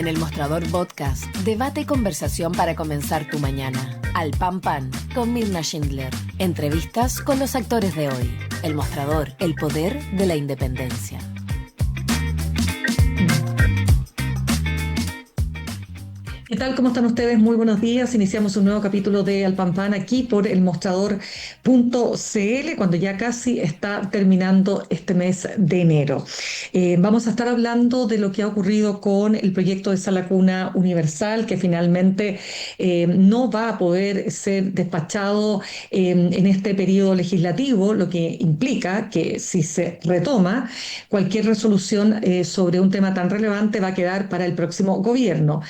En El Mostrador Podcast, debate y conversación para comenzar tu mañana. Al Pan Pan, con Mirna Schindler. Entrevistas con los actores de hoy. El Mostrador, el poder de la independencia. ¿Qué tal? ¿Cómo están ustedes? Muy buenos días. Iniciamos un nuevo capítulo de Al Pan Pan aquí por elmostrador.cl cuando ya casi está terminando este mes de enero. Vamos a estar hablando de lo que ha ocurrido con el proyecto de Sala Cuna Universal, que finalmente no va a poder ser despachado en este periodo legislativo, lo que implica que si se retoma, cualquier resolución sobre un tema tan relevante va a quedar para el próximo gobierno.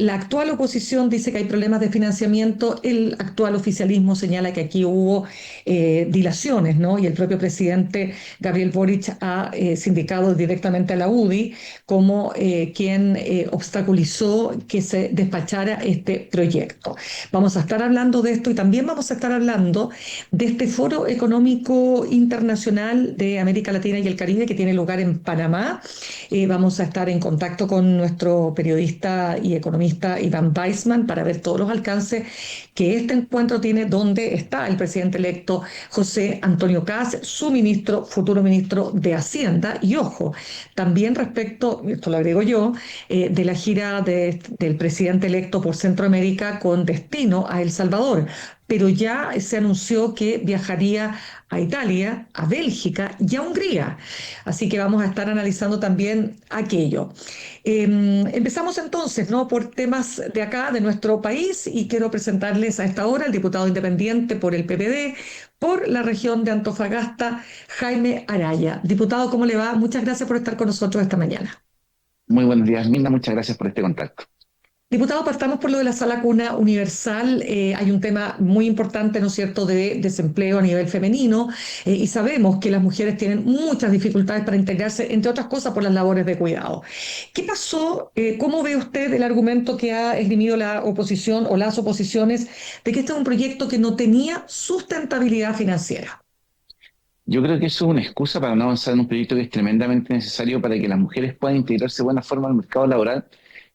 La actual oposición dice que hay problemas de financiamiento, el actual oficialismo señala que aquí hubo dilaciones, ¿no? Y el propio presidente Gabriel Boric ha sindicado directamente a la UDI como quien obstaculizó que se despachara este proyecto. Vamos a estar hablando de esto y también vamos a estar hablando de este Foro Económico Internacional de América Latina y el Caribe que tiene lugar en Panamá. Vamos a estar en contacto con nuestro periodista y economista Iván Weissman para ver todos los alcances que este encuentro tiene, donde está el presidente electo José Antonio Kast, su ministro, futuro ministro de Hacienda, y ojo, también respecto, esto lo agrego yo, de la gira del presidente electo por Centroamérica con destino a El Salvador. Pero ya se anunció que viajaría a Italia, a Bélgica y a Hungría. Así que vamos a estar analizando también aquello. Empezamos entonces, ¿no?, por temas de acá, de nuestro país, y quiero presentarles a esta hora al diputado independiente por el PPD, por la región de Antofagasta, Jaime Araya. Diputado, ¿cómo le va? Muchas gracias por estar con nosotros esta mañana. Muy buenos días, Mirna. Muchas gracias por este contacto. Diputado, partamos por lo de la Sala Cuna Universal. Hay un tema muy importante, ¿no es cierto?, de desempleo a nivel femenino, y sabemos que las mujeres tienen muchas dificultades para integrarse, entre otras cosas por las labores de cuidado. ¿Qué pasó? ¿Cómo ve usted el argumento que ha esgrimido la oposición o las oposiciones de que este es un proyecto que no tenía sustentabilidad financiera? Yo creo que eso es una excusa para no avanzar en un proyecto que es tremendamente necesario para que las mujeres puedan integrarse de buena forma al mercado laboral,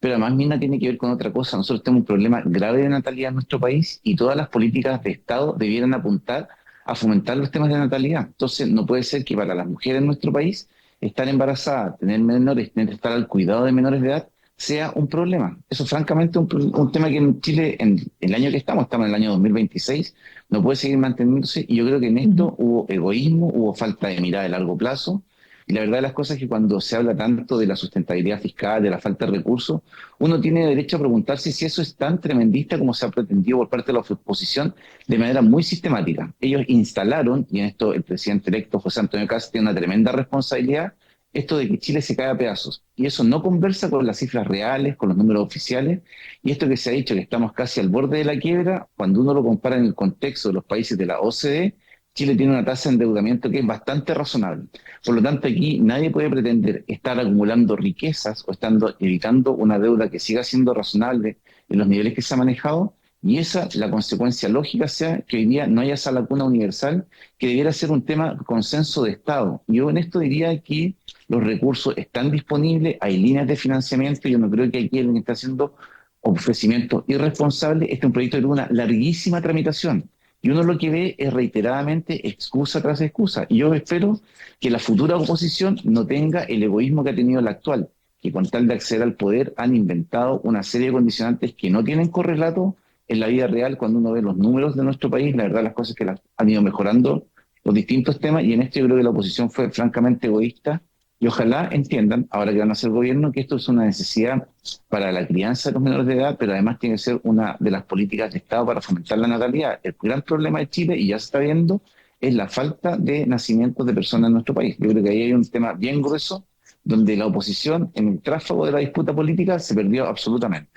pero además, Mirna, tiene que ver con otra cosa. Nosotros tenemos un problema grave de natalidad en nuestro país y todas las políticas de Estado debieran apuntar a fomentar los temas de natalidad. Entonces, no puede ser que para las mujeres en nuestro país estar embarazadas, tener menores, tener que estar al cuidado de menores de edad, sea un problema. Eso, francamente, un tema que en Chile, en el año que estamos en el año 2026, no puede seguir manteniéndose, y yo creo que en esto hubo egoísmo, hubo falta de mirada de largo plazo, y la verdad de las cosas es que cuando se habla tanto de la sustentabilidad fiscal, de la falta de recursos, uno tiene derecho a preguntarse si eso es tan tremendista como se ha pretendido por parte de la oposición de manera muy sistemática. Ellos instalaron, y en esto el presidente electo José Antonio Kast tiene una tremenda responsabilidad, esto de que Chile se cae a pedazos, y eso no conversa con las cifras reales, con los números oficiales, y esto que se ha dicho que estamos casi al borde de la quiebra, cuando uno lo compara en el contexto de los países de la OCDE, Chile tiene una tasa de endeudamiento que es bastante razonable. Por lo tanto, aquí nadie puede pretender estar acumulando riquezas o estando evitando una deuda que siga siendo razonable en los niveles que se ha manejado, y esa, la consecuencia lógica sea que hoy día no haya Sala Cuna Universal, que debiera ser un tema de consenso de Estado. Yo en esto diría que los recursos están disponibles, hay líneas de financiamiento, yo no creo que aquí alguien esté haciendo ofrecimientos irresponsables. Este es un proyecto de una larguísima tramitación, y uno lo que ve es reiteradamente excusa tras excusa. Y yo espero que la futura oposición no tenga el egoísmo que ha tenido la actual, que con tal de acceder al poder han inventado una serie de condicionantes que no tienen correlato en la vida real. Cuando uno ve los números de nuestro país, la verdad las cosas que han ido mejorando los distintos temas, y en esto yo creo que la oposición fue francamente egoísta, y ojalá entiendan, ahora que van a ser gobierno, que esto es una necesidad para la crianza de los menores de edad, pero además tiene que ser una de las políticas de Estado para fomentar la natalidad. El gran problema de Chile, y ya se está viendo, es la falta de nacimientos de personas en nuestro país. Yo creo que ahí hay un tema bien grueso, donde la oposición, en el tráfago de la disputa política, se perdió absolutamente.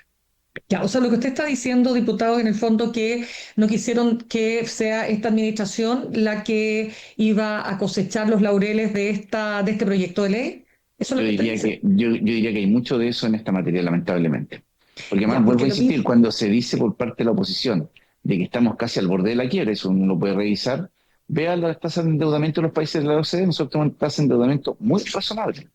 Ya, o sea, lo que usted está diciendo, diputado, en el fondo que no quisieron que sea esta administración la que iba a cosechar los laureles de este proyecto de ley. ¿Eso es lo que usted dice? Yo diría que hay mucho de eso en esta materia, lamentablemente. Porque además, Ya, vuelvo porque a lo insistir, mismo. cuando se dice por parte de la oposición de que estamos casi al borde de la quiebra, eso uno lo puede revisar, vea las tasas de endeudamiento de los países de la OCDE. Nosotros tenemos tasas de endeudamiento muy razonables.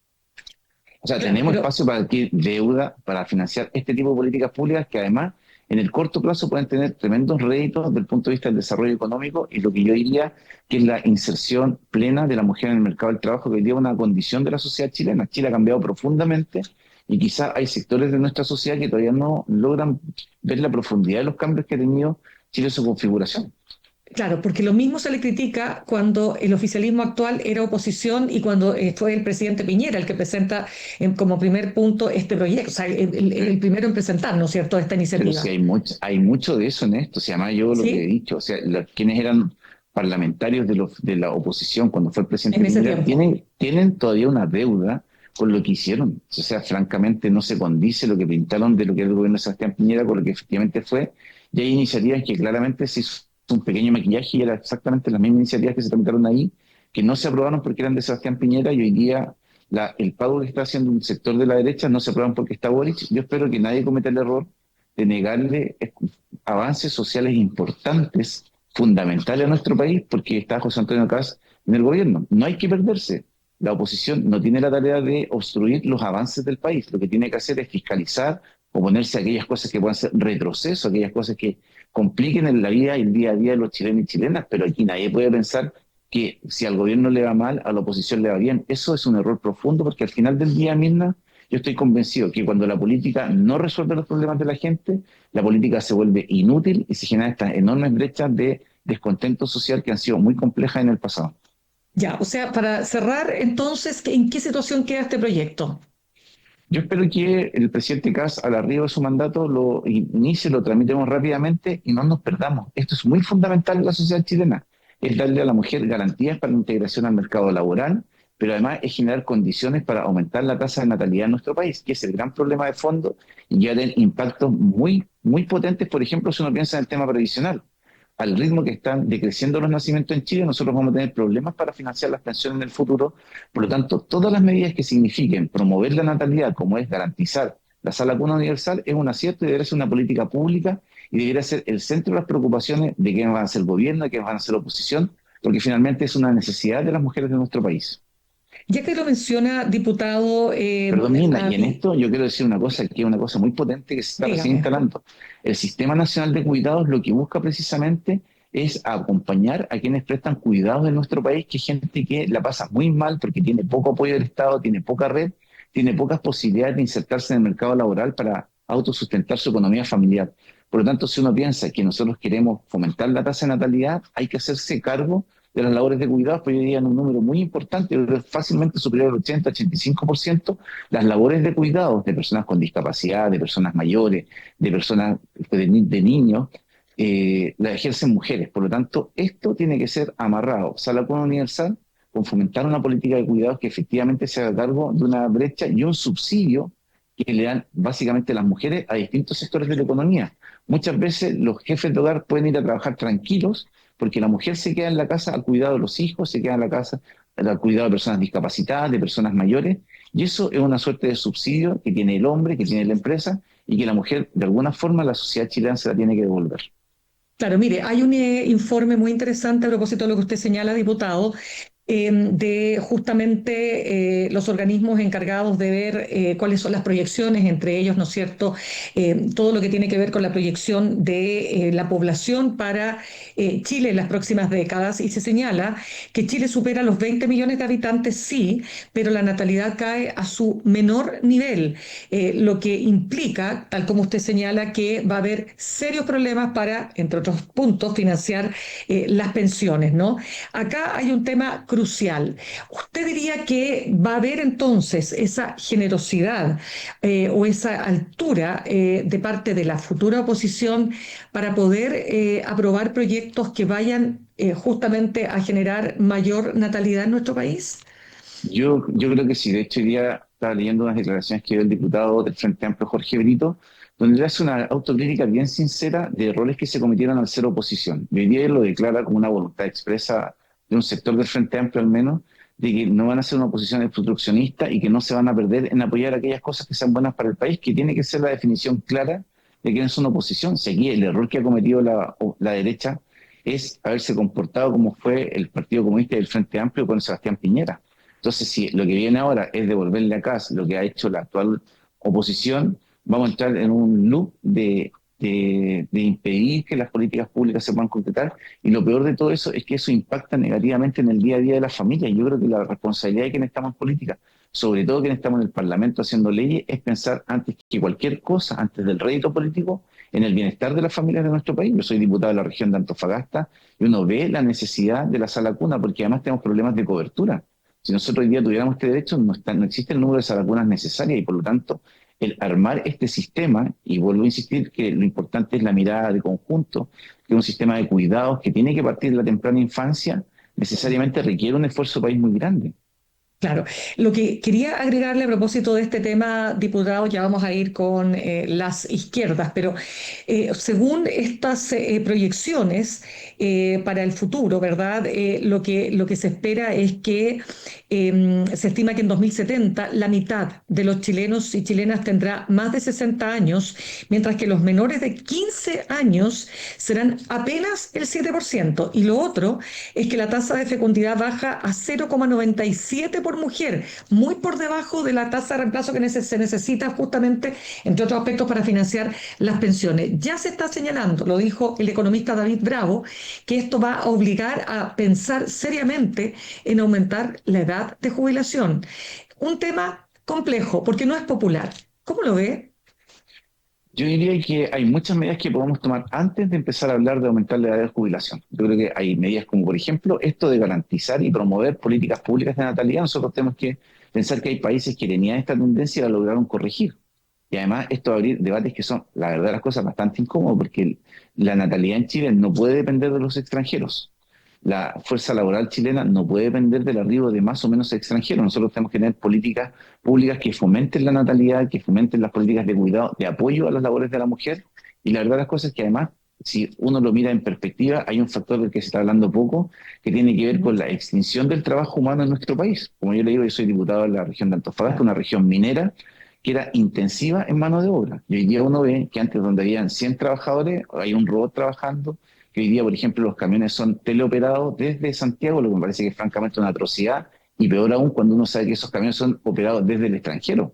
O sea, Claro, tenemos pero espacio para adquirir deuda, para financiar este tipo de políticas públicas que además en el corto plazo pueden tener tremendos réditos desde el punto de vista del desarrollo económico y lo que yo diría que es la inserción plena de la mujer en el mercado del trabajo, que hoy día es una condición de la sociedad chilena. Chile ha cambiado profundamente y quizás hay sectores de nuestra sociedad que todavía no logran ver la profundidad de los cambios que ha tenido Chile en su configuración. claro, porque lo mismo se le critica cuando el oficialismo actual era oposición y cuando fue el presidente Piñera el que presenta como primer punto este proyecto, o sea, el primero en presentar, ¿no es cierto?, esta Pero sí iniciativa. hay mucho de eso en esto. O sea, además yo lo que he ¿Sí? dicho, o sea, quienes eran parlamentarios de la oposición cuando fue el presidente En ese Piñera tiempo. tienen todavía una deuda con lo que hicieron. O sea, francamente no se condice lo que pintaron de lo que era el gobierno de Sebastián Piñera con lo que efectivamente fue. Y hay iniciativas que claramente se hizo un pequeño maquillaje y eran exactamente las mismas iniciativas que se tramitaron ahí, que no se aprobaron porque eran de Sebastián Piñera y hoy día el pago que está haciendo un sector de la derecha no se aprueban porque está Boric. Yo espero que nadie cometa el error de negarle avances sociales importantes, fundamentales a nuestro país, porque está José Antonio Kast en el gobierno. No hay que perderse. La oposición no tiene la tarea de obstruir los avances del país. Lo que tiene que hacer es fiscalizar, oponerse a aquellas cosas que puedan ser retroceso, aquellas cosas que compliquen en la vida y el día a día de los chilenos y chilenas, pero aquí nadie puede pensar que si al gobierno le va mal, a la oposición le va bien. Eso es un error profundo porque al final del día, Mirna, yo estoy convencido que cuando la política no resuelve los problemas de la gente, la política se vuelve inútil y se generan estas enormes brechas de descontento social que han sido muy complejas en el pasado. Ya, o sea, para cerrar, entonces, ¿en qué situación queda este proyecto? Yo espero que el presidente Kast, al arribo de su mandato, lo inicie, lo tramitemos rápidamente y no nos perdamos. Esto es muy fundamental en la sociedad chilena. Es darle a la mujer garantías para la integración al mercado laboral, pero además es generar condiciones para aumentar la tasa de natalidad en nuestro país, que es el gran problema de fondo y ya tiene impactos muy, muy potentes, por ejemplo, si uno piensa en el tema previsional. Al ritmo que están decreciendo los nacimientos en Chile, nosotros vamos a tener problemas para financiar las pensiones en el futuro. Por lo tanto, todas las medidas que signifiquen promover la natalidad, como es garantizar la sala cuna universal, es un acierto y debería ser una política pública y debería ser el centro de las preocupaciones de quiénes van a ser gobierno, de quiénes van a ser oposición, porque finalmente es una necesidad de las mujeres de nuestro país. Ya que lo menciona, diputado, Perdón, Mirna, y en esto yo quiero decir una cosa que es una cosa muy potente que se está recién dígame. instalando. El Sistema Nacional de Cuidados lo que busca precisamente es acompañar a quienes prestan cuidados en nuestro país, que es gente que la pasa muy mal porque tiene poco apoyo del Estado, tiene poca red, tiene pocas posibilidades de insertarse en el mercado laboral para autosustentar su economía familiar. Por lo tanto, si uno piensa que nosotros queremos fomentar la tasa de natalidad, hay que hacerse cargo de las labores de cuidados, pues hoy día en un número muy importante, fácilmente superior al 80-85%, las labores de cuidados de personas con discapacidad, de personas mayores, de personas, de niños, la ejercen mujeres. Por lo tanto, esto tiene que ser amarrado, sala común universal, con fomentar una política de cuidados que efectivamente se haga cargo de una brecha y un subsidio que le dan básicamente las mujeres a distintos sectores de la economía. Muchas veces los jefes de hogar pueden ir a trabajar tranquilos porque la mujer se queda en la casa al cuidado de los hijos, se queda en la casa al cuidado de personas discapacitadas, de personas mayores, y eso es una suerte de subsidio que tiene el hombre, que tiene la empresa, y que la mujer, de alguna forma, la sociedad chilena se la tiene que devolver. Claro, mire, hay un informe muy interesante a propósito de lo que usted señala, diputado, de justamente los organismos encargados de ver cuáles son las proyecciones, entre ellos, ¿no es cierto?, todo lo que tiene que ver con la proyección de la población para Chile en las próximas décadas, y se señala que Chile supera los 20 millones de habitantes, sí, pero la natalidad cae a su menor nivel, lo que implica, tal como usted señala, que va a haber serios problemas para, entre otros puntos, financiar las pensiones, ¿no? Acá hay un tema crucial. ¿Usted diría que va a haber entonces esa generosidad o esa altura de parte de la futura oposición para poder aprobar proyectos que vayan justamente a generar mayor natalidad en nuestro país? Yo creo que sí. De hecho, hoy día estaba leyendo unas declaraciones que dio el diputado del Frente Amplio, Jorge Brito, donde le hace una autocrítica bien sincera de errores que se cometieron al ser oposición. Y hoy día él lo declara como una voluntad expresa de un sector del Frente Amplio al menos, de que no van a ser una oposición obstruccionista y que no se van a perder en apoyar aquellas cosas que sean buenas para el país, que tiene que ser la definición clara de quién es una oposición. Si aquí el error que ha cometido la derecha es haberse comportado como fue el Partido Comunista y el Frente Amplio con Sebastián Piñera. Entonces, si lo que viene ahora es devolverle a casa lo que ha hecho la actual oposición, vamos a entrar en un loop de impedir que las políticas públicas se puedan concretar. Y lo peor de todo eso es que eso impacta negativamente en el día a día de las familias. Yo creo que la responsabilidad de quienes estamos en política, sobre todo quienes estamos en el Parlamento haciendo leyes, es pensar antes que cualquier cosa, antes del rédito político, en el bienestar de las familias de nuestro país. Yo soy diputado de la región de Antofagasta y uno ve la necesidad de la sala cuna porque además tenemos problemas de cobertura. Si nosotros hoy día tuviéramos este derecho, no existe el número de salas cunas necesarias y por lo tanto el armar este sistema, y vuelvo a insistir que lo importante es la mirada de conjunto, que es un sistema de cuidados que tiene que partir de la temprana infancia, necesariamente requiere un esfuerzo país muy grande. Claro, lo que quería agregarle a propósito de este tema, diputado, ya vamos a ir con las izquierdas, pero según estas proyecciones para el futuro, ¿verdad? Lo que se espera es que se estima que en 2070 la mitad de los chilenos y chilenas tendrá más de 60 años, mientras que los menores de 15 años serán apenas el 7%. Y lo otro es que la tasa de fecundidad baja a 0,97 por mujer, muy por debajo de la tasa de reemplazo que se necesita justamente, entre otros aspectos, para financiar las pensiones. Ya se está señalando, lo dijo el economista David Bravo, que esto va a obligar a pensar seriamente en aumentar la edad de jubilación. Un tema complejo porque no es popular. ¿Cómo lo ve? Yo diría que hay muchas medidas que podemos tomar antes de empezar a hablar de aumentar la edad de jubilación. Yo creo que hay medidas como, por ejemplo, esto de garantizar y promover políticas públicas de natalidad. Nosotros tenemos que pensar que hay países que tenían esta tendencia y la lograron corregir. Y además esto va a abrir debates que son, la verdad, las cosas bastante incómodos, porque la natalidad en Chile no puede depender de los extranjeros. La fuerza laboral chilena no puede depender del arribo de más o menos extranjeros. Nosotros tenemos que tener políticas públicas que fomenten la natalidad, que fomenten las políticas de cuidado, de apoyo a las labores de la mujer. Y la verdad las cosas es que además, si uno lo mira en perspectiva, hay un factor del que se está hablando poco, que tiene que ver con la extinción del trabajo humano en nuestro país. Como yo le digo, yo soy diputado de la región de Antofagasta, una región minera, que era intensiva en mano de obra. Y hoy día uno ve que antes donde habían 100 trabajadores, hay un robot trabajando, que hoy día, por ejemplo, los camiones son teleoperados desde Santiago, lo que me parece que es francamente una atrocidad, y peor aún cuando uno sabe que esos camiones son operados desde el extranjero.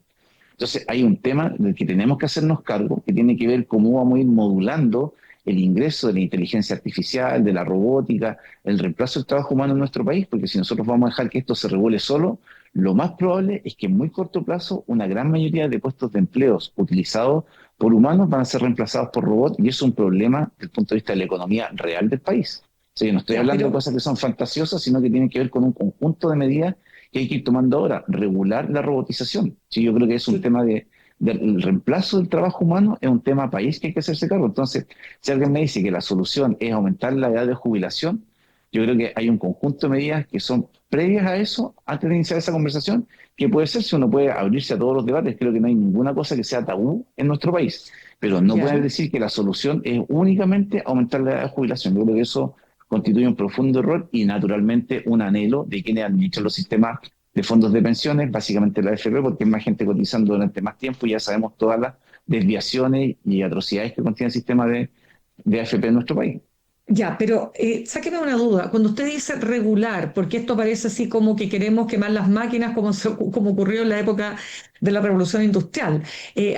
Entonces hay un tema del que tenemos que hacernos cargo, que tiene que ver cómo vamos a ir modulando el ingreso de la inteligencia artificial, de la robótica, el reemplazo del trabajo humano en nuestro país, porque si nosotros vamos a dejar que esto se regule solo, lo más probable es que en muy corto plazo una gran mayoría de puestos de empleos utilizados por humanos van a ser reemplazados por robots y eso es un problema desde el punto de vista de la economía real del país. O sea, yo no estoy Ya, hablando de pero cosas que son fantasiosas, sino que tienen que ver con un conjunto de medidas que hay que ir tomando ahora. Regular la robotización. Sí, yo creo que es un tema del reemplazo del trabajo humano, es un tema país que hay que hacerse cargo. Entonces, si alguien me dice que la solución es aumentar la edad de jubilación, yo creo que hay un conjunto de medidas que son previas a eso, antes de iniciar esa conversación, que puede ser si uno puede abrirse a todos los debates. Creo que no hay ninguna cosa que sea tabú en nuestro país, pero no puede ya. decir que la solución es únicamente aumentar la edad de jubilación. Yo creo que eso constituye un profundo error y naturalmente un anhelo de quienes administran los sistemas de fondos de pensiones, básicamente la AFP, porque hay más gente cotizando durante más tiempo y ya sabemos todas las desviaciones y atrocidades que contiene el sistema de AFP en nuestro país. Ya, pero sáqueme una duda. Cuando usted dice regular, porque esto parece así como que queremos quemar las máquinas como ocurrió en la época de la Revolución Industrial,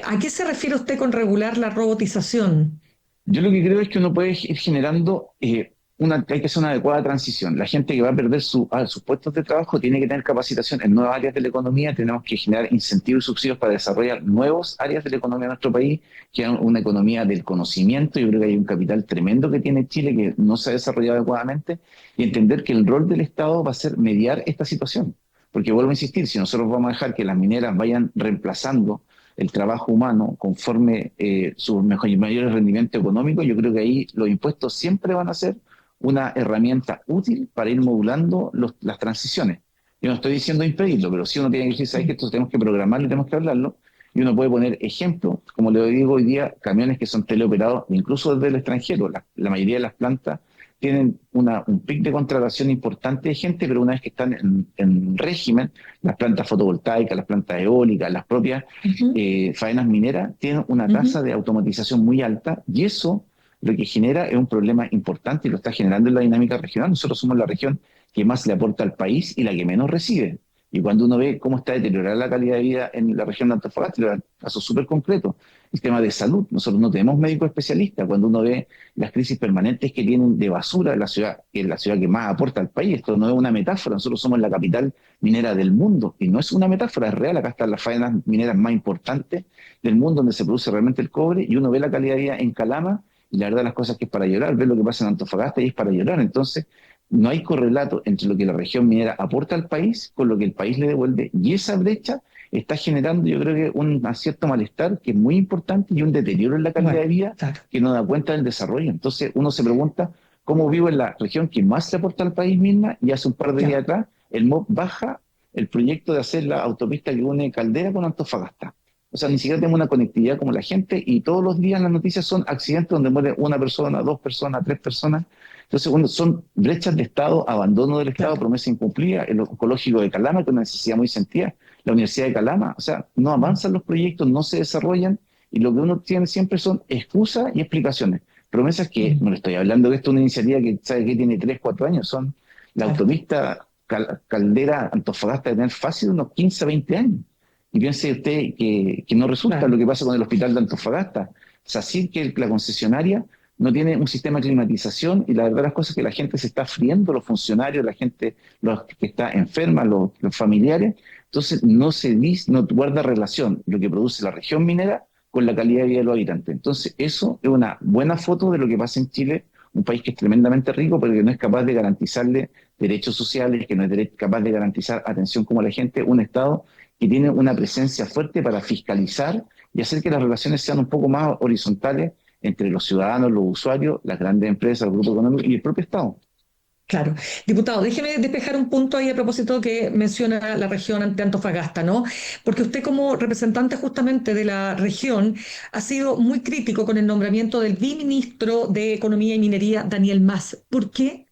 ¿a qué se refiere usted con regular la robotización? Yo lo que creo es que uno puede ir generando hay que hacer una adecuada transición. La gente que va a perder sus puestos de trabajo tiene que tener capacitación en nuevas áreas de la economía. Tenemos que generar incentivos y subsidios para desarrollar nuevas áreas de la economía de nuestro país, que es una economía del conocimiento. Yo creo que hay un capital tremendo que tiene Chile que no se ha desarrollado adecuadamente y entender que el rol del Estado va a ser mediar esta situación. Porque vuelvo a insistir, si nosotros vamos a dejar que las mineras vayan reemplazando el trabajo humano conforme sus mayores rendimientos económicos, yo creo que ahí los impuestos siempre van a ser una herramienta útil para ir modulando las transiciones. Yo no estoy diciendo impedirlo, pero sí uno tiene que decir, ¿sabes que esto tenemos que programarlo y tenemos que hablarlo? Y uno puede poner ejemplos, como le digo hoy día, camiones que son teleoperados, incluso desde el extranjero. La mayoría de las plantas tienen un pic de contratación importante de gente, pero una vez que están en régimen, las plantas fotovoltaicas, las plantas eólicas, las propias Ujú, faenas mineras, tienen una ujú. tasa de automatización muy alta y eso lo que genera es un problema importante y lo está generando en la dinámica regional. Nosotros somos la región que más le aporta al país y la que menos recibe. Y cuando uno ve cómo está deteriorada la calidad de vida en la región de Antofagasta, le da un caso súper concreto, el tema de salud. Nosotros no tenemos médicos especialistas. Cuando uno ve las crisis permanentes que tienen de basura en la ciudad, que es la ciudad que más aporta al país, esto no es una metáfora, nosotros somos la capital minera del mundo, y no es una metáfora, es real. Acá están las faenas mineras más importantes del mundo, donde se produce realmente el cobre, y uno ve la calidad de vida en Calama, y la verdad las cosas que es para llorar, ver lo que pasa en Antofagasta y es para llorar. Entonces, no hay correlato entre lo que la región minera aporta al país con lo que el país le devuelve, y esa brecha está generando, yo creo que un cierto malestar que es muy importante y un deterioro en la calidad Bueno, de vida claro. que no da cuenta del desarrollo. Entonces uno se pregunta cómo vivo en la región que más le aporta al país misma, y hace un par de días Ya. atrás el MOP baja el proyecto de hacer la autopista que une Caldera con Antofagasta. O sea, ni siquiera tenemos una conectividad como la gente, y todos los días las noticias son accidentes donde muere una persona, dos personas, tres personas. Entonces, bueno, son brechas de Estado, abandono del Estado, Claro. promesa incumplida, el oncológico de Calama, que es una necesidad muy sentida, la Universidad de Calama. O sea, no Mm. avanzan los proyectos, no se desarrollan, y lo que uno tiene siempre son excusas y explicaciones. Promesas que, Mm. no le estoy hablando de esto, una iniciativa que sabe que tiene 3 4 años, son la Claro. autopista Caldera Antofagasta de tener fácil unos 15 20 años. Y piense usted que no resulta Claro. lo que pasa con el hospital de Antofagasta. Es así que la concesionaria no tiene un sistema de climatización, y la verdad las cosas es que la gente se está friendo, los funcionarios, la gente los que está enferma, los familiares. Entonces no guarda relación lo que produce la región minera con la calidad de vida de los habitantes. Entonces eso es una buena foto de lo que pasa en Chile, un país que es tremendamente rico, pero que no es capaz de garantizarle derechos sociales, que no es capaz de garantizar atención como la gente, un Estado que tiene una presencia fuerte para fiscalizar y hacer que las relaciones sean un poco más horizontales entre los ciudadanos, los usuarios, las grandes empresas, el grupo económico y el propio Estado. Claro. Diputado, déjeme despejar un punto ahí a propósito que menciona la región ante Antofagasta, ¿no? Porque usted como representante justamente de la región ha sido muy crítico con el nombramiento del viceministro de Economía y Minería, Daniel Mas. ¿Por qué?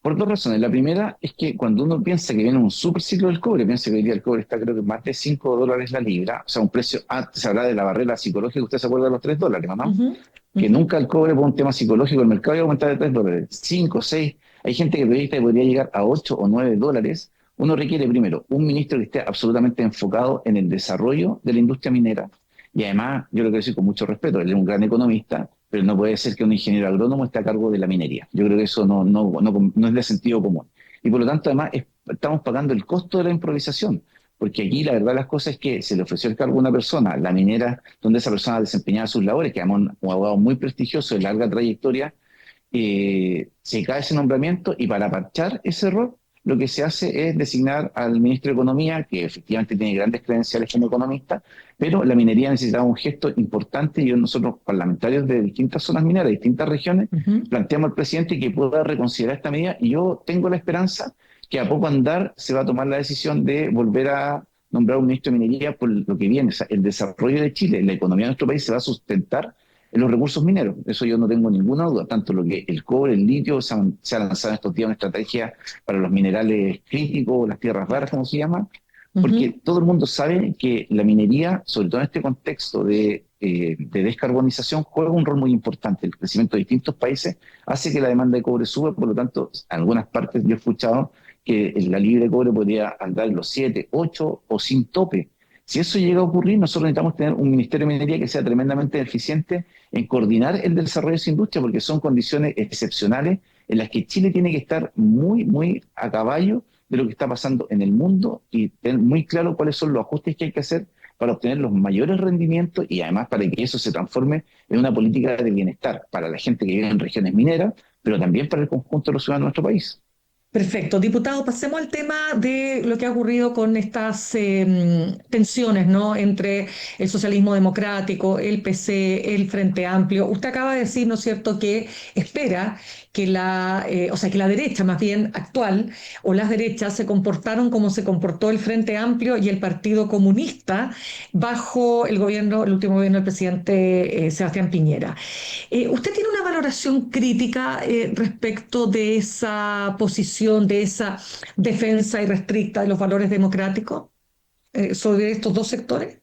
Por dos razones. La primera es que cuando uno piensa que viene un super ciclo del cobre, piensa que hoy día el cobre está creo que más de $5 la libra, o sea, un precio, antes se habla de la barrera psicológica, usted se acuerda de los $3, ¿no? Ujú, Que ujú. nunca el cobre por un tema psicológico el mercado iba a aumentar de $3, 5 6. Hay gente que proyecta que podría llegar a $8 o $9. Uno requiere primero un ministro que esté absolutamente enfocado en el desarrollo de la industria minera, y además, yo lo quiero decir con mucho respeto, él es un gran economista, pero no puede ser que un ingeniero agrónomo esté a cargo de la minería. Yo creo que eso no es de sentido común. Y por lo tanto, además, estamos pagando el costo de la improvisación, porque aquí la verdad las cosas es que se le ofreció el cargo a una persona, la minera, donde esa persona desempeñaba sus labores, que era un abogado muy prestigioso de larga trayectoria. Se cae ese nombramiento, y para parchar ese error, lo que se hace es designar al ministro de Economía, que efectivamente tiene grandes credenciales como economista, pero la minería necesitaba un gesto importante, y nosotros, parlamentarios de distintas zonas mineras, de distintas regiones, Ujú. planteamos al presidente que pueda reconsiderar esta medida, y yo tengo la esperanza que a poco andar se va a tomar la decisión de volver a nombrar un ministro de Minería por lo que viene. O sea, el desarrollo de Chile, la economía de nuestro país se va a sustentar en los recursos mineros. Eso yo no tengo ninguna duda. Tanto lo que el cobre, el litio, se ha lanzado en estos días una estrategia para los minerales críticos, las tierras raras, como se llama, porque Ujú. todo el mundo sabe que la minería, sobre todo en este contexto de descarbonización, juega un rol muy importante. El crecimiento de distintos países hace que la demanda de cobre suba. Por lo tanto, en algunas partes yo he escuchado que la libra de cobre podría andar en los 7 8 o sin tope. Si eso llega a ocurrir, nosotros necesitamos tener un Ministerio de Minería que sea tremendamente eficiente en coordinar el desarrollo de esa industria, porque son condiciones excepcionales en las que Chile tiene que estar muy, muy a caballo de lo que está pasando en el mundo, y tener muy claro cuáles son los ajustes que hay que hacer para obtener los mayores rendimientos, y además para que eso se transforme en una política de bienestar para la gente que vive en regiones mineras, pero también para el conjunto de los ciudadanos de nuestro país. Perfecto. Diputado, pasemos al tema de lo que ha ocurrido con estas tensiones, ¿no? Entre el socialismo democrático, el PC, el Frente Amplio. Usted acaba de decir, ¿no es cierto?, que espera que o sea, que la derecha más bien actual o las derechas se comportaron como se comportó el Frente Amplio y el Partido Comunista bajo el gobierno, el último gobierno del presidente Sebastián Piñera. ¿Usted tiene una valoración crítica respecto de esa posición, de esa defensa irrestricta de los valores democráticos sobre estos dos sectores?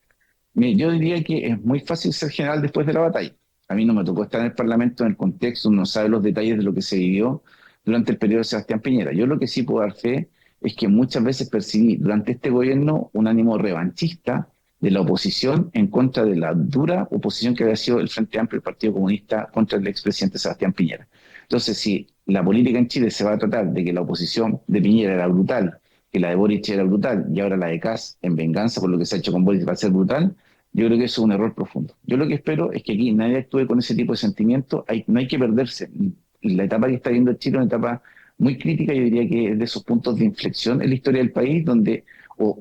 Mire, yo diría que es muy fácil ser general después de la batalla. A mí no me tocó estar en el Parlamento, en el contexto, no sabe los detalles de lo que se vivió durante el periodo de Sebastián Piñera. Yo lo que sí puedo dar fe es que muchas veces percibí durante este gobierno un ánimo revanchista de la oposición en contra de la dura oposición que había sido el Frente Amplio y el Partido Comunista contra el expresidente Sebastián Piñera. Entonces, si la política en Chile se va a tratar de que la oposición de Piñera era brutal, que la de Boric era brutal, y ahora la de Kast, en venganza por lo que se ha hecho con Boric, va a ser brutal, yo creo que eso es un error profundo. Yo lo que espero es que aquí nadie actúe con ese tipo de sentimiento, no hay que perderse. La etapa que está viendo Chile es una etapa muy crítica, yo diría que es de esos puntos de inflexión en la historia del país, donde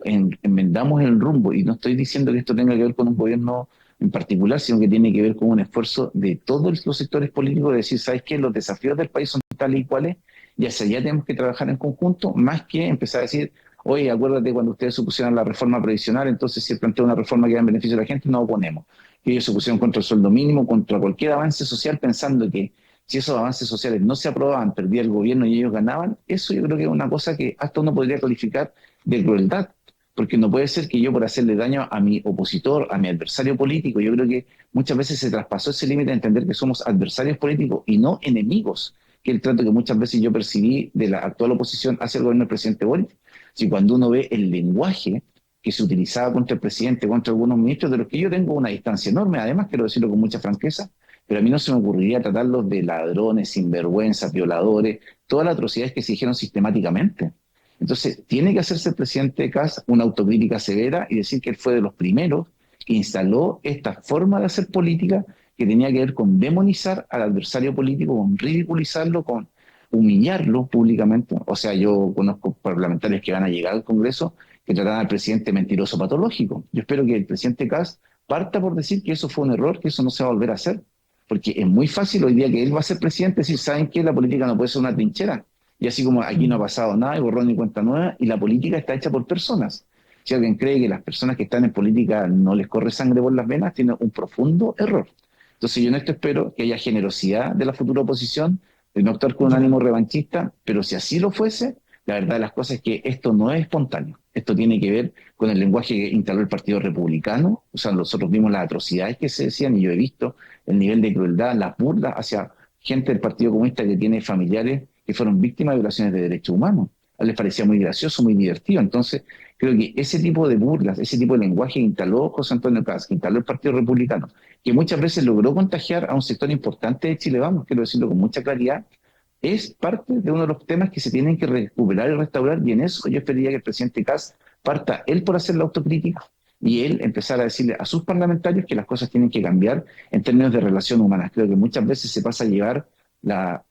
enmendamos el rumbo, y no estoy diciendo que esto tenga que ver con un gobierno en particular, sino que tiene que ver con un esfuerzo de todos los sectores políticos de decir, ¿sabes qué? Los desafíos del país son tales y cuales, y hacia allá tenemos que trabajar en conjunto, más que empezar a decir, oye, acuérdate cuando ustedes supusieron la reforma previsional, entonces si plantea una reforma que da en beneficio de la gente, nos oponemos. Que ellos se pusieron contra el sueldo mínimo, contra cualquier avance social, pensando que si esos avances sociales no se aprobaban, perdía el gobierno y ellos ganaban. Eso yo creo que es una cosa que hasta uno podría calificar de crueldad, porque no puede ser que yo, por hacerle daño a mi opositor, a mi adversario político, yo creo que muchas veces se traspasó ese límite a entender que somos adversarios políticos y no enemigos, que es el trato que muchas veces yo percibí de la actual oposición hacia el gobierno del presidente Boric. Si cuando uno ve el lenguaje que se utilizaba contra el presidente, contra algunos ministros, de los que yo tengo una distancia enorme, además quiero decirlo con mucha franqueza, pero a mí no se me ocurriría tratarlos de ladrones, sinvergüenzas, violadores, todas las atrocidades que se dijeron sistemáticamente. Entonces, tiene que hacerse el presidente Kast una autocrítica severa y decir que él fue de los primeros que instaló esta forma de hacer política que tenía que ver con demonizar al adversario político, con ridiculizarlo, con humillarlo públicamente. O sea, yo conozco parlamentarios que van a llegar al Congreso que tratan al presidente mentiroso patológico. Yo espero que el presidente Kast parta por decir que eso fue un error, que eso no se va a volver a hacer. Porque es muy fácil hoy día que él va a ser presidente decir, ¿saben qué? La política no puede ser una trinchera. Y así como aquí no ha pasado nada, y borrón ni cuenta nueva, y la política está hecha por personas. Si alguien cree que las personas que están en política no les corre sangre por las venas, tiene un profundo error. Entonces yo en esto espero que haya generosidad de la futura oposición, de no actuar con un ánimo revanchista, pero si así lo fuese, la verdad de las cosas es que esto no es espontáneo. Esto tiene que ver con el lenguaje que instaló el Partido Republicano. O sea, nosotros vimos las atrocidades que se decían, y yo he visto el nivel de crueldad, las burlas hacia gente del Partido Comunista que tiene familiares que fueron víctimas de violaciones de derechos humanos. A él les parecía muy gracioso, muy divertido. Entonces, creo que ese tipo de burlas, ese tipo de lenguaje que instaló José Antonio Kast, que instaló el Partido Republicano, que muchas veces logró contagiar a un sector importante de Chile Vamos, quiero decirlo con mucha claridad, es parte de uno de los temas que se tienen que recuperar y restaurar, y en eso yo esperaría que el presidente Kast parta él por hacer la autocrítica y él empezar a decirle a sus parlamentarios que las cosas tienen que cambiar en términos de relaciones humanas. Creo que muchas veces se pasa a llevar a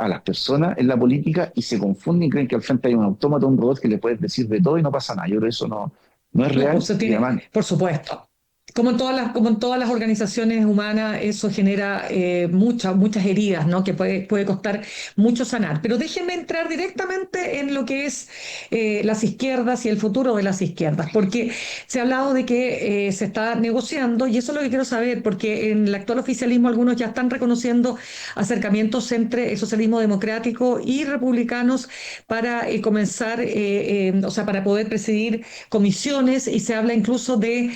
las personas en la política y se confunden y creen que al frente hay un autómata, un robot que le puedes decir de todo y no pasa nada. Yo creo que eso no es real. Usted tiene, por supuesto. Como en todas las organizaciones humanas, eso genera muchas heridas, ¿no? Que puede costar mucho sanar. Pero déjenme entrar directamente en lo que es las izquierdas y el futuro de las izquierdas, porque se ha hablado de que se está negociando, y eso es lo que quiero saber, porque en el actual oficialismo algunos ya están reconociendo acercamientos entre el socialismo democrático y republicanos para comenzar, o sea, para poder presidir comisiones, y se habla incluso de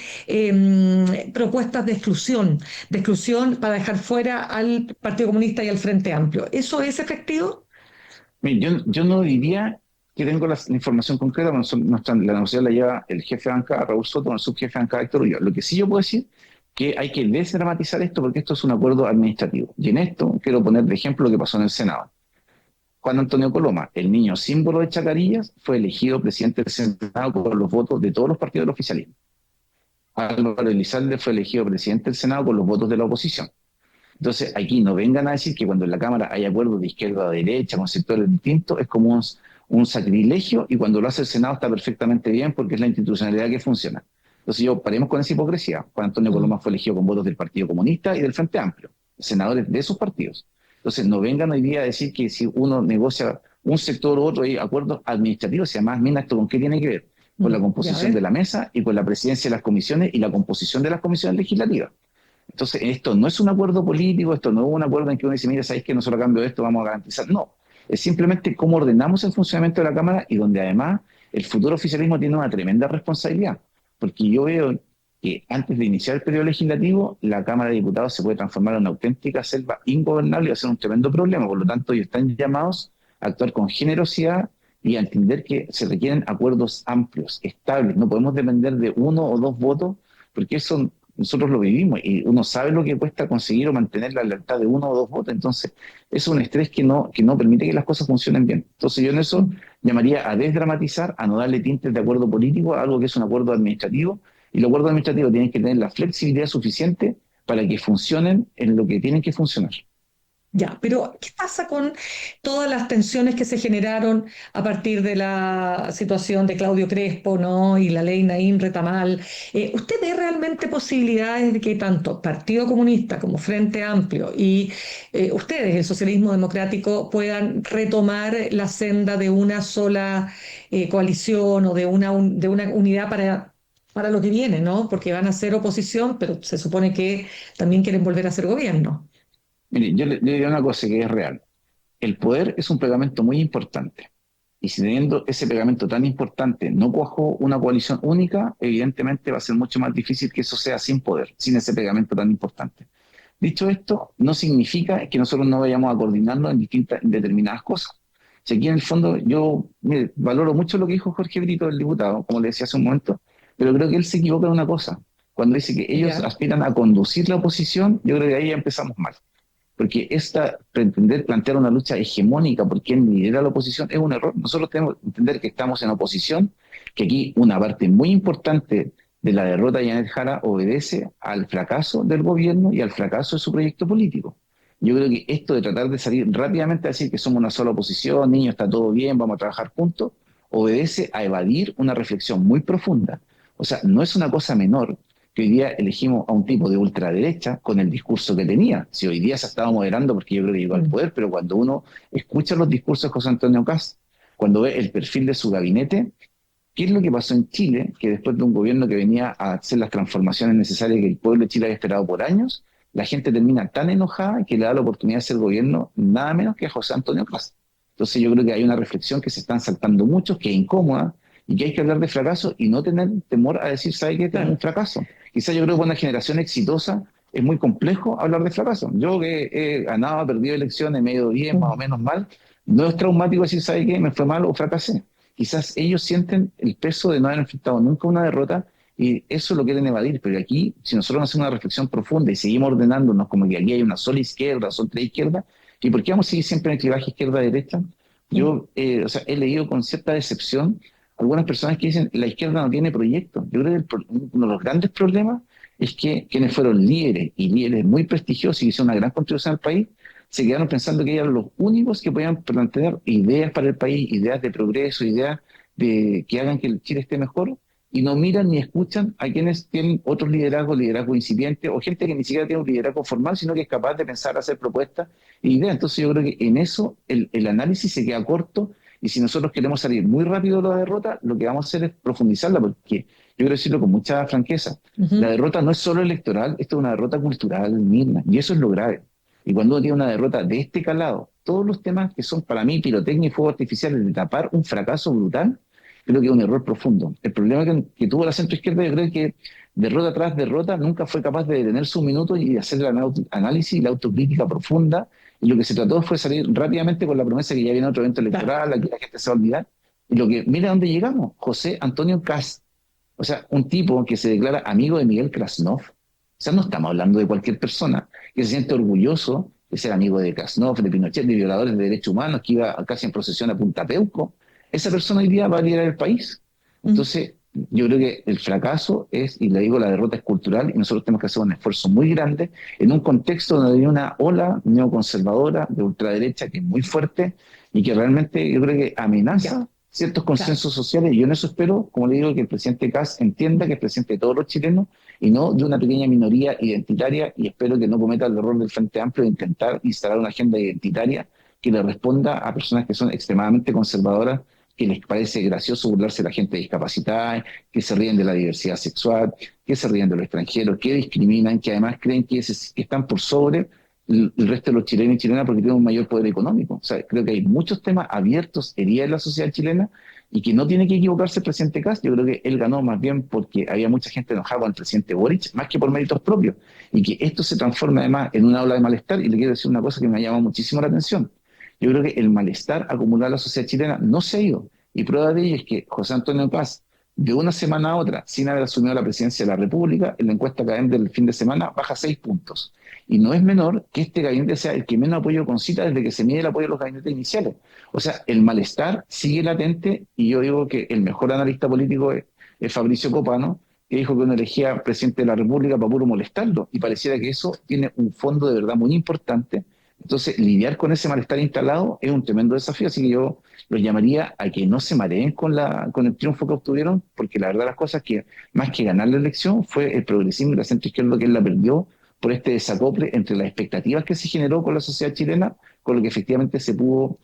propuestas de exclusión para dejar fuera al Partido Comunista y al Frente Amplio. ¿Eso es efectivo? Mire, yo no diría que tengo la información concreta, la negociación la lleva el jefe de bancada, Raúl Soto, el subjefe de bancada, Héctor Ulloa. Lo que sí yo puedo decir que hay que desdramatizar esto porque esto es un acuerdo administrativo. Y en esto quiero poner de ejemplo lo que pasó en el Senado. Juan Antonio Coloma, el niño símbolo de Chacarillas, fue elegido presidente del Senado con los votos de todos los partidos del oficialismo. Álvaro Elizalde fue elegido presidente del Senado con los votos de la oposición. Entonces, aquí no vengan a decir que cuando en la Cámara hay acuerdos de izquierda a derecha, con sectores distintos, es como un sacrilegio, y cuando lo hace el Senado está perfectamente bien porque es la institucionalidad que funciona. Entonces, paremos con esa hipocresía. Juan Antonio Coloma fue elegido con votos del Partido Comunista y del Frente Amplio, senadores de esos partidos. Entonces, no vengan hoy día a decir que si uno negocia un sector u otro, hay acuerdos administrativos, y además, mira, ¿esto con qué tiene que ver? Con la composición de la mesa y con la presidencia de las comisiones y la composición de las comisiones legislativas. Entonces, esto no es un acuerdo político, esto no es un acuerdo en que uno dice, mira, ¿sabéis que nosotros a cambio de esto vamos a garantizar? No, es simplemente cómo ordenamos el funcionamiento de la Cámara, y donde además el futuro oficialismo tiene una tremenda responsabilidad, porque yo veo que antes de iniciar el periodo legislativo, la Cámara de Diputados se puede transformar en una auténtica selva ingobernable y va a ser un tremendo problema. Por lo tanto, ellos están llamados a actuar con generosidad y a entender que se requieren acuerdos amplios, estables. No podemos depender de uno o dos votos, porque eso nosotros lo vivimos y uno sabe lo que cuesta conseguir o mantener la lealtad de uno o dos votos. Entonces, es un estrés que no permite que las cosas funcionen bien. Entonces, yo en eso llamaría a desdramatizar, a no darle tintes de acuerdo político a algo que es un acuerdo administrativo, y los acuerdos administrativos tienen que tener la flexibilidad suficiente para que funcionen en lo que tienen que funcionar. Ya, pero ¿qué pasa con todas las tensiones que se generaron a partir de la situación de Claudio Crespo, ¿no? Y la ley Naín Retamal? ¿Usted ve realmente posibilidades de que tanto Partido Comunista como Frente Amplio y ustedes, el socialismo democrático, puedan retomar la senda de una sola coalición o de una unidad para lo que viene, ¿no? Porque van a ser oposición, pero se supone que también quieren volver a ser gobierno. Mire, yo le diría una cosa que es real. El poder es un pegamento muy importante. Y si teniendo ese pegamento tan importante no cuajó una coalición única, evidentemente va a ser mucho más difícil que eso sea sin poder, sin ese pegamento tan importante. Dicho esto, no significa que nosotros no vayamos a coordinarnos en determinadas cosas. Si aquí en el fondo yo mire, valoro mucho lo que dijo Jorge Brito, el diputado, como le decía hace un momento, pero creo que él se equivoca en una cosa. Cuando dice que ellos ¿Ya? aspiran a conducir la oposición, yo creo que ahí ya empezamos mal. Porque pretender plantear una lucha hegemónica por quien lidera la oposición es un error. Nosotros tenemos que entender que estamos en oposición, que aquí una parte muy importante de la derrota de Janet Jara obedece al fracaso del gobierno y al fracaso de su proyecto político. Yo creo que esto de tratar de salir rápidamente a decir que somos una sola oposición, niños, está todo bien, vamos a trabajar juntos, obedece a evadir una reflexión muy profunda. O sea, no es una cosa menor que hoy día elegimos a un tipo de ultraderecha con el discurso que tenía. Si hoy día se ha estado moderando porque yo creo que llegó al Mm. poder, pero cuando uno escucha los discursos de José Antonio Kast, cuando ve el perfil de su gabinete, ¿qué es lo que pasó en Chile? Que después de un gobierno que venía a hacer las transformaciones necesarias que el pueblo de Chile había esperado por años, la gente termina tan enojada que le da la oportunidad de ser gobierno nada menos que a José Antonio Kast. Entonces yo creo que hay una reflexión que se están saltando muchos, que es incómoda, y que hay que hablar de fracaso y no tener temor a decir, ¿sabe qué? Tenemos un Claro. fracaso. Quizás yo creo que para una generación exitosa es muy complejo hablar de fracaso. Yo que he ganado, perdido elecciones, me he ido bien, más o Mm. menos mal, no es traumático decir, ¿sabe qué? Me fue mal o fracasé. Quizás ellos sienten el peso de no haber enfrentado nunca una derrota y eso lo quieren evadir. Pero aquí, si nosotros no hacemos una reflexión profunda y seguimos ordenándonos como que aquí hay una sola izquierda, son tres izquierdas, ¿y por qué vamos a seguir siempre en el clivaje izquierda-derecha? Mm. Yo o sea, he leído con cierta decepción algunas personas que dicen la izquierda no tiene proyecto. Yo creo que uno de los grandes problemas es que quienes fueron líderes y líderes muy prestigiosos y hicieron una gran contribución al país, se quedaron pensando que eran los únicos que podían plantear ideas para el país, ideas de progreso, ideas que hagan que el Chile esté mejor, y no miran ni escuchan a quienes tienen otros liderazgos, liderazgo incipientes, o gente que ni siquiera tiene un liderazgo formal, sino que es capaz de pensar, hacer propuestas e ideas. Entonces yo creo que en eso el análisis se queda corto, y si nosotros queremos salir muy rápido de la derrota, lo que vamos a hacer es profundizarla, porque yo quiero decirlo con mucha franqueza, la Ujú. derrota no es solo electoral, esto es una derrota cultural, Mirna, y eso es lo grave. Y cuando uno tiene una derrota de este calado, todos los temas que son para mí pirotecnia y fuego artificial de tapar un fracaso brutal, creo que es un error profundo. El problema que tuvo la centroizquierda, yo creo que derrota tras derrota nunca fue capaz de detenerse un minuto y hacer el análisis y la autocrítica profunda. Y lo que se trató fue salir rápidamente con la promesa que ya viene otro evento Claro. electoral, aquí la gente se va a olvidar. Y lo que, mira dónde llegamos, José Antonio Kast, o sea, un tipo que se declara amigo de Miguel Krasnov. O sea, no estamos hablando de cualquier persona que se siente orgulloso de ser amigo de Krasnov, de Pinochet, de violadores de derechos humanos, que iba casi en procesión a Punta Peuco. Esa persona hoy día va a liderar el país. Mm. Entonces, yo creo que el fracaso es, y le digo, la derrota es cultural, y nosotros tenemos que hacer un esfuerzo muy grande en un contexto donde hay una ola neoconservadora de ultraderecha que es muy fuerte y que realmente yo creo que Ya, amenaza ciertos claro. consensos sociales. Y yo en eso espero, como le digo, que el presidente Kast entienda que es presidente de todos los chilenos y no de una pequeña minoría identitaria, y espero que no cometa el error del Frente Amplio de intentar instalar una agenda identitaria que le responda a personas que son extremadamente conservadoras, que les parece gracioso burlarse de la gente discapacitada, que se ríen de la diversidad sexual, que se ríen de los extranjeros, que discriminan, que además creen que están por sobre el resto de los chilenos y chilenas porque tienen un mayor poder económico. O sea, creo que hay muchos temas abiertos, heridas en la sociedad chilena, y que no tiene que equivocarse el presidente Kast. Yo creo que él ganó más bien porque había mucha gente enojada con el presidente Boric, más que por méritos propios, y que esto se transforma además en una ola de malestar. Y le quiero decir una cosa que me ha llamado muchísimo la atención. Yo creo que el malestar acumulado en la sociedad chilena no se ha ido. Y prueba de ello es que José Antonio Kast, de una semana a otra, sin haber asumido la presidencia de la República, en la encuesta académica del fin de semana baja 6 puntos. Y no es menor que este gabinete sea el que menos apoyo concita desde que se mide el apoyo a los gabinetes iniciales. O sea, el malestar sigue latente y yo digo que el mejor analista político es Fabricio Copano, que dijo que uno elegía presidente de la República para puro molestarlo. Y pareciera que eso tiene un fondo de verdad muy importante. Entonces, lidiar con ese malestar instalado es un tremendo desafío, así que yo los llamaría a que no se mareen con el triunfo que obtuvieron, porque la verdad las cosas que, más que ganar la elección, fue el progresismo y la centroizquierda que él la perdió por este desacople entre las expectativas que se generó con la sociedad chilena, con lo que efectivamente se pudo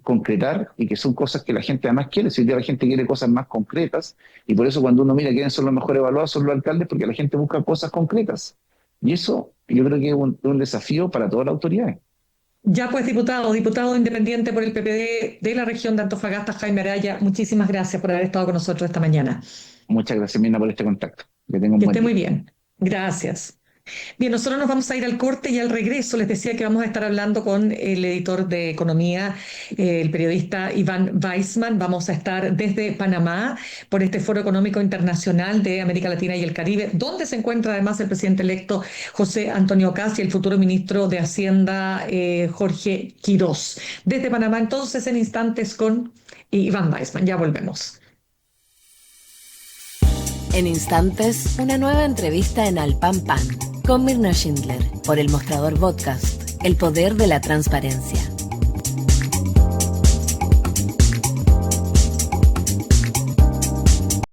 concretar, y que son cosas que la gente además quiere. Si hoy día la gente quiere cosas más concretas, y por eso cuando uno mira quiénes son los mejor evaluados son los alcaldes, porque la gente busca cosas concretas. Y eso yo creo que es un desafío para todas las autoridades. Ya pues, diputado independiente por el PPD de la región de Antofagasta, Jaime Araya, muchísimas gracias por haber estado con nosotros esta mañana. Muchas gracias, Mirna, por este contacto. Que tenga un Que buen esté día. muy bien. Gracias. Bien, nosotros nos vamos a ir al corte y al regreso les decía que vamos a estar hablando con el editor de Economía, el periodista Iván Weissman. Vamos a estar desde Panamá por este Foro Económico Internacional de América Latina y el Caribe, donde se encuentra además el presidente electo José Antonio Kast y el futuro ministro de Hacienda Jorge Quirós. Desde Panamá entonces en instantes con Iván Weissman. Ya volvemos. En instantes, una nueva entrevista en Al Pan Pan con Mirna Schindler por El Mostrador Podcast, el poder de la transparencia.